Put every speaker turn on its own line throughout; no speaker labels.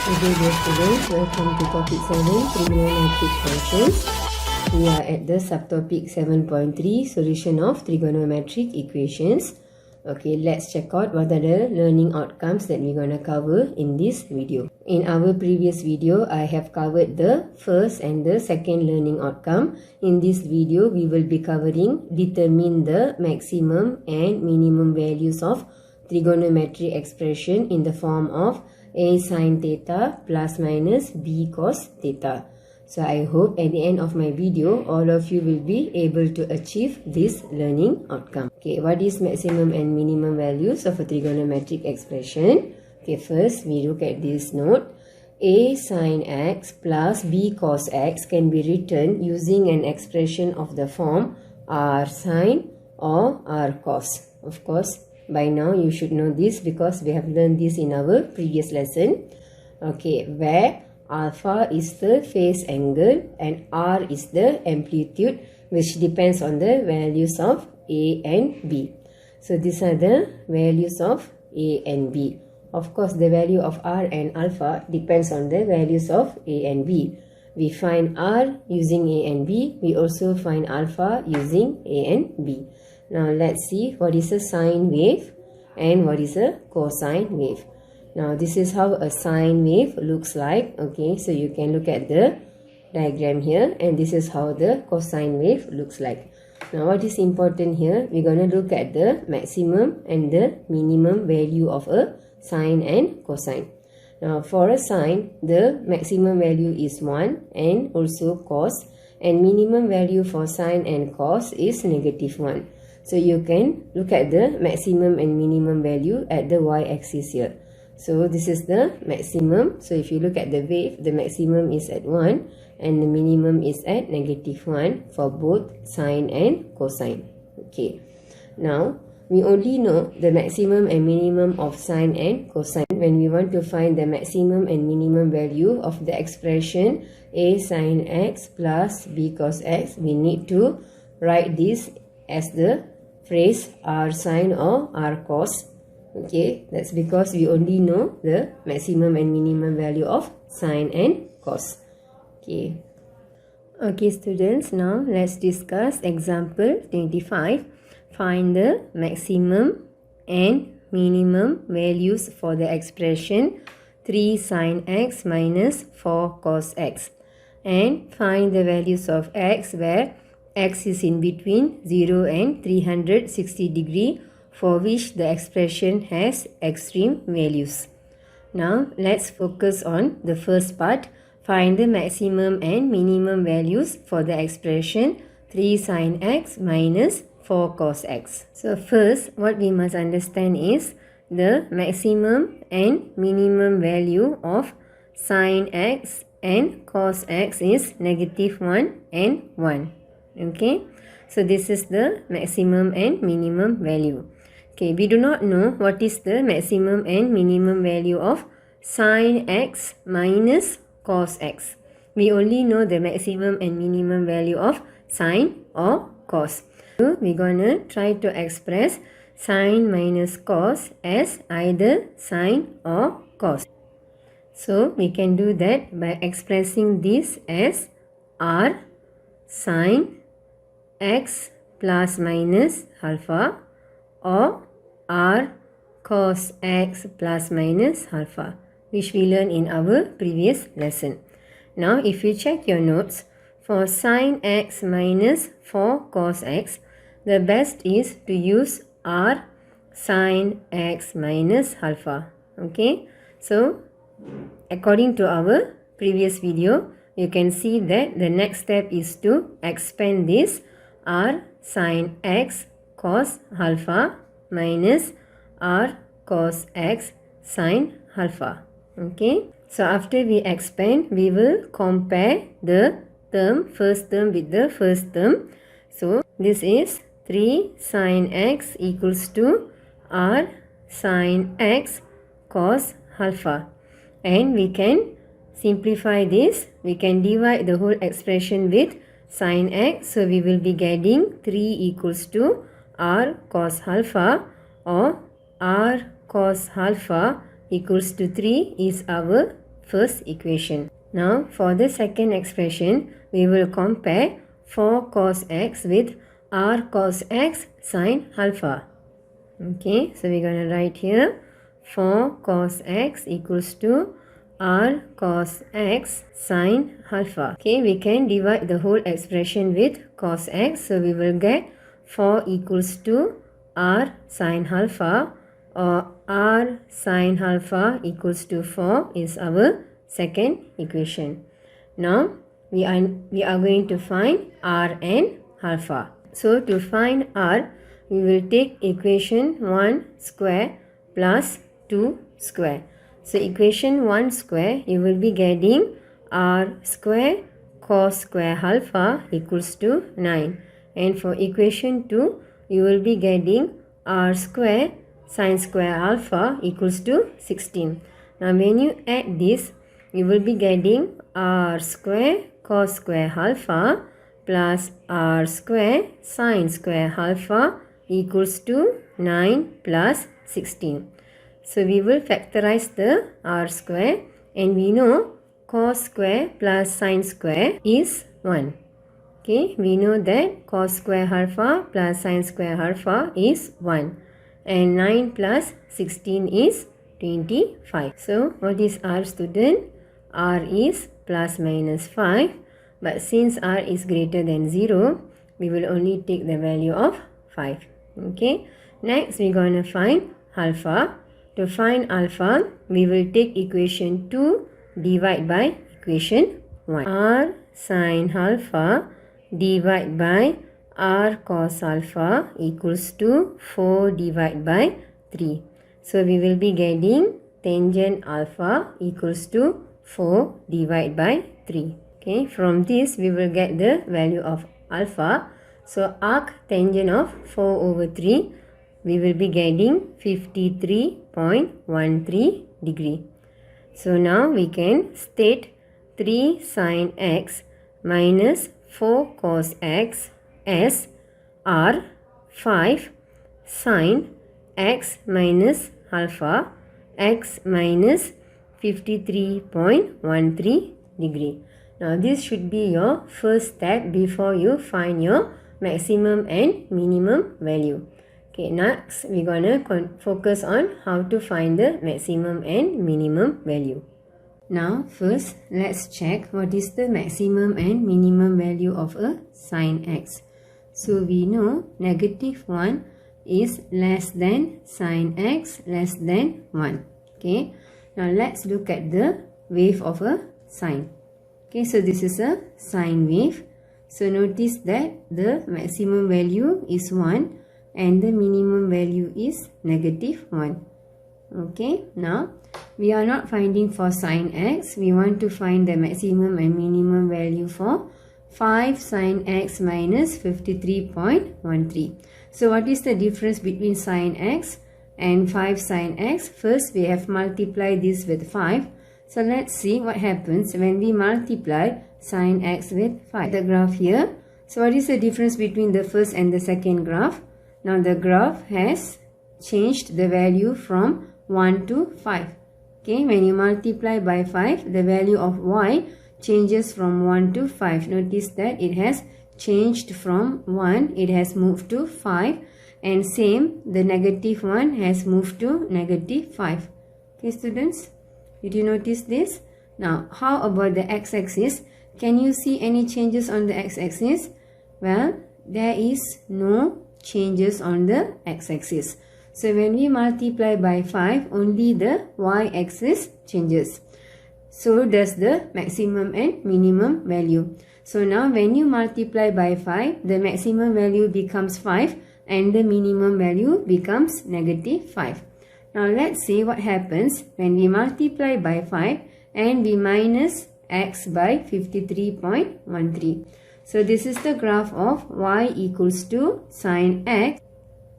Good day, students. Welcome to topic 7, trigonometric functions. We are at the subtopic 7.3, solution of trigonometric equations. Okay, let's check out what are the learning outcomes that we're going to cover in this video. In our previous video, I have covered the first and the second learning outcome. In this video, we will be covering determine the maximum and minimum values of trigonometric expression in the form of a sin theta plus minus b cos theta. So I hope at the end of my video, all of you will be able to achieve this learning outcome. Okay, what is maximum and minimum values of a trigonometric expression? Okay, first we look at this note. A sin x plus b cos x can be written using an expression of the form r sin or r cos. Of course, by now you should know this because we have learned this in our previous lesson. Okay, where alpha is the phase angle and r is the amplitude, which depends on the values of a and b. So these are the values of a and b. Of course, the value of r and alpha depends on the values of a and b. We find r using a and b. We also find alpha using a and b. Now let's see what is a sine wave and what is a cosine wave. Now this is how a sine wave looks like. Okay, so you can look at the diagram here, and this is how the cosine wave looks like. Now what is important here, we're going to look at the maximum and the minimum value of a sine and cosine. Now for a sine, the maximum value is 1 and also cos, and minimum value for sine and cos is -1. So you can look at the maximum and minimum value at the y-axis here. So this is the maximum. So if you look at the wave, the maximum is at 1 and the minimum is at -1 for both sine and cosine. Okay. Now, we only know the maximum and minimum of sine and cosine when we want to find the maximum and minimum value of the expression a sin x plus b cos x. We need to write this as the phrase r sin or r cos. Okay, that's because we only know the maximum and minimum value of sine and cos. Okay. Okay, students, now let's discuss example 25. Find the maximum and minimum values for the expression 3 sin x minus 4 cos x, and find the values of x where x is in between 0 and 360 degree, for which the expression has extreme values. Now let's focus on the first part. Find the maximum and minimum values for the expression 3 sin x minus 4 cos x. So first, what we must understand is the maximum and minimum value of sin x and cos x is -1 and 1. Okay, so this is the maximum and minimum value. Okay, we do not know what is the maximum and minimum value of sin x minus cos x. We only know the maximum and minimum value of sin or cos. So we're gonna try to express sin minus cos as either sin or cos. So we can do that by expressing this as r sin x plus minus alpha or r cos x plus minus alpha, which we learned in our previous lesson. Now if you check your notes, for sin x minus 4 cos x, the best is to use r sin x minus alpha. Okay, so according to our previous video, you can see that the next step is to expand this r sin x cos alpha minus r cos x sin alpha. Okay, so after we expand, we will compare the first term with the first term. So this is 3 sin x equals to r sin x cos alpha, and we can simplify this. We can divide the whole expression with sin x, so we will be getting 3 equals to r cos alpha, or r cos alpha equals to 3 is our first equation. Now for the second expression, we will compare 4 cos x with r cos x sine alpha. Okay, so we're going to write here 4 cos x equals to r cos x sine alpha. Okay, we can divide the whole expression with cos x. So we will get 4 equals to r sine alpha, or r sine alpha equals to 4 is our second equation. Now we are going to find r and alpha. So to find r, we will take equation 1 square plus 2 square. So equation 1 square, you will be getting r square cos square alpha equals to 9. And for equation 2, you will be getting r square sine square alpha equals to 16. Now when you add this, you will be getting r square cos square alpha plus r square sine square alpha equals to 9 plus 16. So we will factorize the r square, and we know cos square plus sine square is 1. Okay, we know that cos square alpha plus sine square alpha is 1. And 9 plus 16 is 25. So what is r, student? R is plus minus 5. But since r is greater than 0, we will only take the value of 5. Okay. Next, we're going to find alpha. To find alpha, we will take equation 2 divide by equation 1. R sine alpha divide by r cos alpha equals to 4 divide by 3. So we will be getting tangent alpha equals to 4 divide by 3. Okay, from this we will get the value of alpha. So arc tangent of 4 over 3, we will be getting 53.13 degree. So now we can state 3 sin x minus 4 cos x as r 5 sin x minus alpha x minus 53.13 degree. Now this should be your first step before you find your maximum and minimum value. Okay, next we're gonna focus on how to find the maximum and minimum value. Now first let's check what is the maximum and minimum value of a sin x. So we know negative 1 is less than sin x less than 1. Okay, now let's look at the wave of a sine. Okay, so this is a sine wave. So notice that the maximum value is 1 and the minimum value is negative 1. Okay, now we are not finding for sin x. We want to find the maximum and minimum value for 5 sin x minus 53.13. So what is the difference between sin x and 5 sin x? First, we have multiplied this with 5. So let's see what happens when we multiply sin x with 5. The graph here. So what is the difference between the first and the second graph? Now the graph has changed the value from 1 to 5. Okay, when you multiply by 5, the value of y changes from 1 to 5. Notice that it has changed from 1, it has moved to 5, and same, the negative 1 has moved to negative 5. Okay, students, did you notice this? Now, how about the x-axis? Can you see any changes on the x-axis? Well, there is no changes on the x-axis. So when we multiply by 5, only the y-axis changes. So does the maximum and minimum value. So now when you multiply by 5, the maximum value becomes 5 and the minimum value becomes negative 5. Now let's see what happens when we multiply by 5 and we minus x by 53.13. So this is the graph of y equals to sin x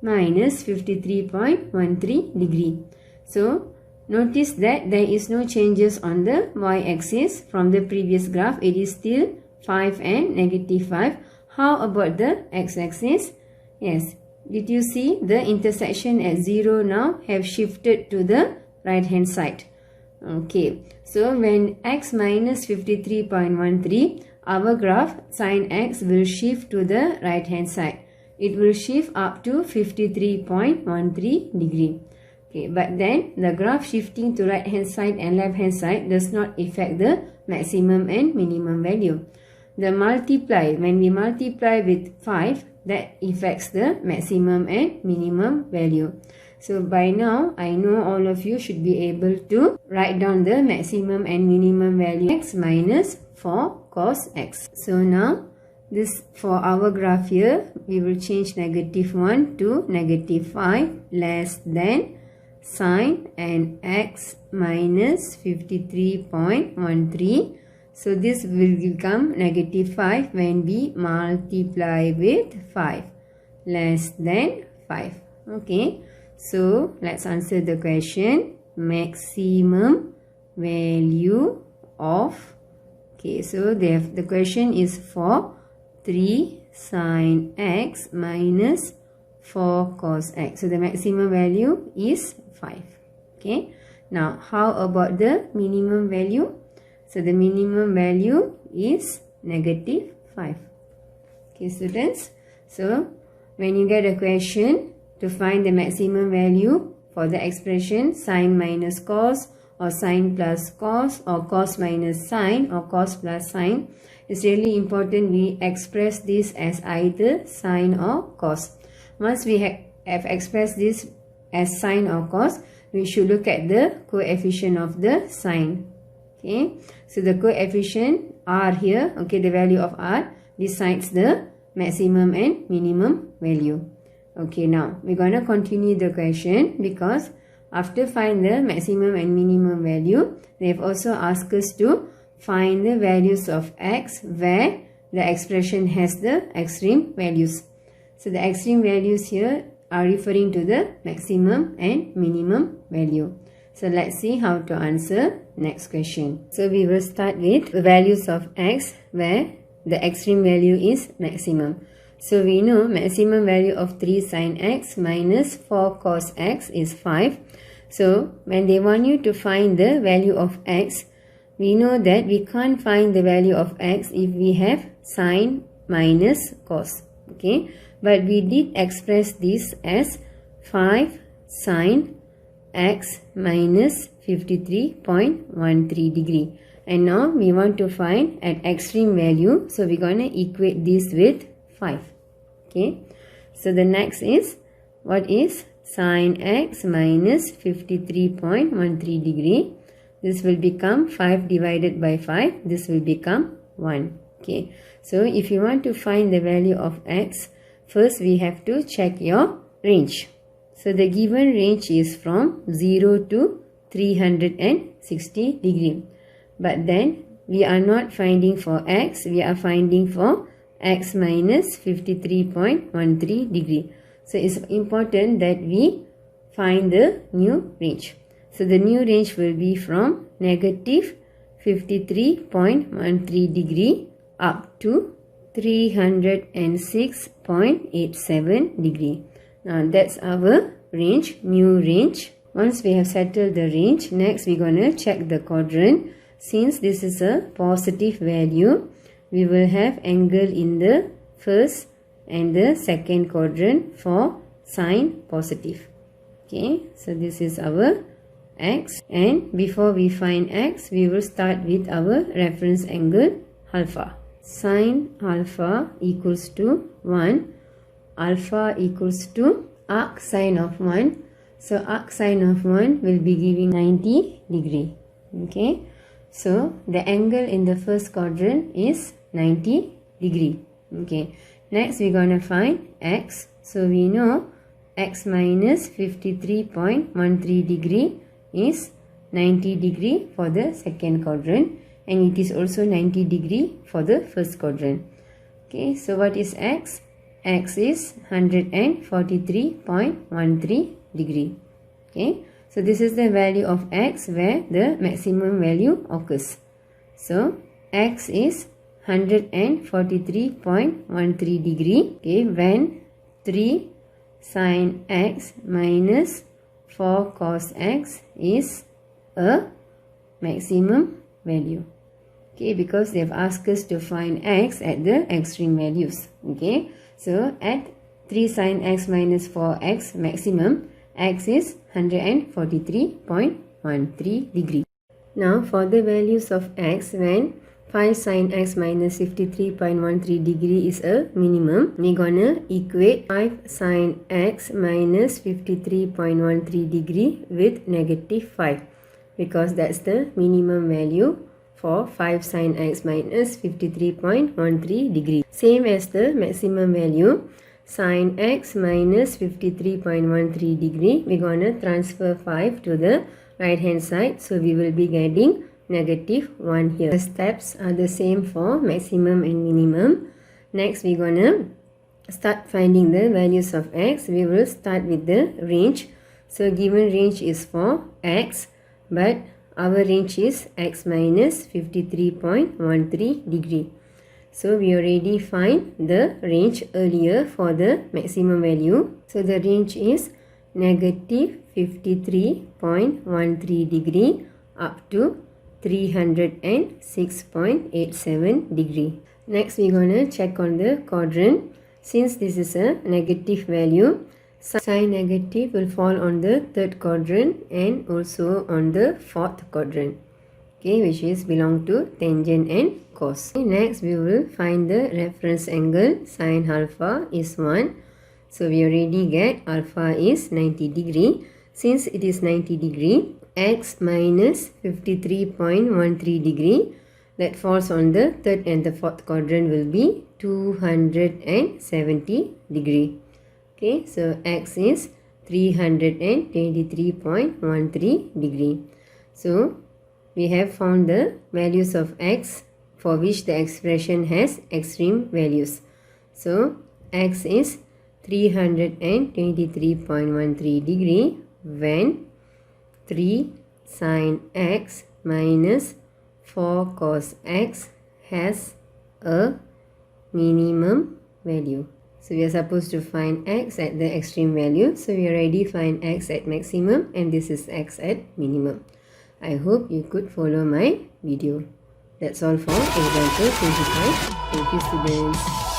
minus 53.13 degree. So notice that there is no changes on the y-axis from the previous graph. It is still 5 and negative 5. How about the x-axis? Yes, did you see the intersection at 0 now have shifted to the right hand side? Okay, So when x minus 53.13, our graph sin x will shift to the right hand side. It will shift up to 53.13 degree. Okay, but then the graph shifting to right hand side and left hand side does not affect the maximum and minimum value. The multiply, when we multiply with 5, that affects the maximum and minimum value. So by now, I know all of you should be able to write down the maximum and minimum value x minus 4 cos x. So now, this for our graph here, we will change -1 to -5 less than sine and x minus 53.13. So this will become -5 when we multiply with 5 less than 5. Okay, so let's answer the question. Maximum value of, okay, so the question is for 3 sine x minus 4 cos x. So the maximum value is 5. Okay, now how about the minimum value? So the minimum value is -5. Okay, students. So when you get a question to find the maximum value for the expression sine minus cos or sine plus cos or cos minus sine or cos plus sine, it's really important we express this as either sine or cos. Once we have expressed this as sine or cos, we should look at the coefficient of the sine. Okay, so the coefficient r here, okay, the value of r decides the maximum and minimum value. Okay, now we're going to continue the question because after find the maximum and minimum value, they have also asked us to find the values of x where the expression has the extreme values. So the extreme values here are referring to the maximum and minimum value. So let's see how to answer next question. So we will start with the values of x where the extreme value is maximum. So we know maximum value of 3 sine x minus 4 cos x is 5. So when they want you to find the value of x, we know that we can't find the value of x if we have sine minus cos. Okay, but we did express this as 5 sine x minus 53.13 degree. And now we want to find an extreme value. So we're going to equate this with 5. Okay. So the next is, what is sine x minus 53.13 degree? This will become 5 divided by 5. This will become 1. Okay. So if you want to find the value of x, first we have to check your range. So the given range is from 0 to 360 degree. But then we are not finding for x, we are finding for x minus 53.13 degree. So it's important that we find the new range. So the new range will be from negative 53.13 degree up to 306.87 degree. Now that's our range, new range. Once we have settled the range, next we're going to check the quadrant. Since this is a positive value, we will have angle in the first and the second quadrant for sine positive. Okay, so this is our x, and before we find x, we will start with our reference angle alpha. Sine alpha equals to 1. Alpha equals to arc sine of 1. So arc sine of 1 will be giving 90 degree. Okay, so the angle in the first quadrant is 90 degree. Okay, next we're going to find x. So we know x minus 53.13 degree is 90 degree for the second quadrant, and it is also 90 degree for the first quadrant. Okay, so what is x? X is 143.13 degree. Okay, so this is the value of x where the maximum value occurs. So x is 143.13 degree. Okay, when 3 sine x minus 4 cos x is a maximum value. Okay, because they have asked us to find x at the extreme values. Okay, so at 3 sine x minus 4x maximum, x is 143.13 degree. Now for the values of x when 5 sine x minus 53.13 degree is a minimum, we're gonna equate 5 sine x minus 53.13 degree with negative 5 because that's the minimum value for 5 sine x minus 53.13 degree. Same as the maximum value, sine x minus 53.13 degree, we're gonna transfer 5 to the right hand side, so we will be getting negative 1 here. The steps are the same for maximum and minimum. Next we're gonna start finding the values of x. We will start with the range. So given range is for x, but our range is x minus 53.13 degree. So we already find the range earlier for the maximum value. So the range is negative 53.13 degree up to 306.87 degree. Next we're gonna check on the quadrant. Since this is a negative value, sign negative will fall on the third quadrant and also on the fourth quadrant. Okay, which is belong to tangent and cos. Okay, next we will find the reference angle. Sin alpha is 1. So we already get alpha is 90 degree. Since it is 90 degree, x minus 53.13 degree that falls on the third and the fourth quadrant will be 270 degree. Okay, so x is 323.13 degree. So we have found the values of x for which the expression has extreme values. So x is 323.13 degree when 3 sin x minus 4 cos x has a minimum value. So we are supposed to find x at the extreme value. So we already find x at maximum and this is x at minimum. I hope you could follow my video. That's all for example 25. Thank you students.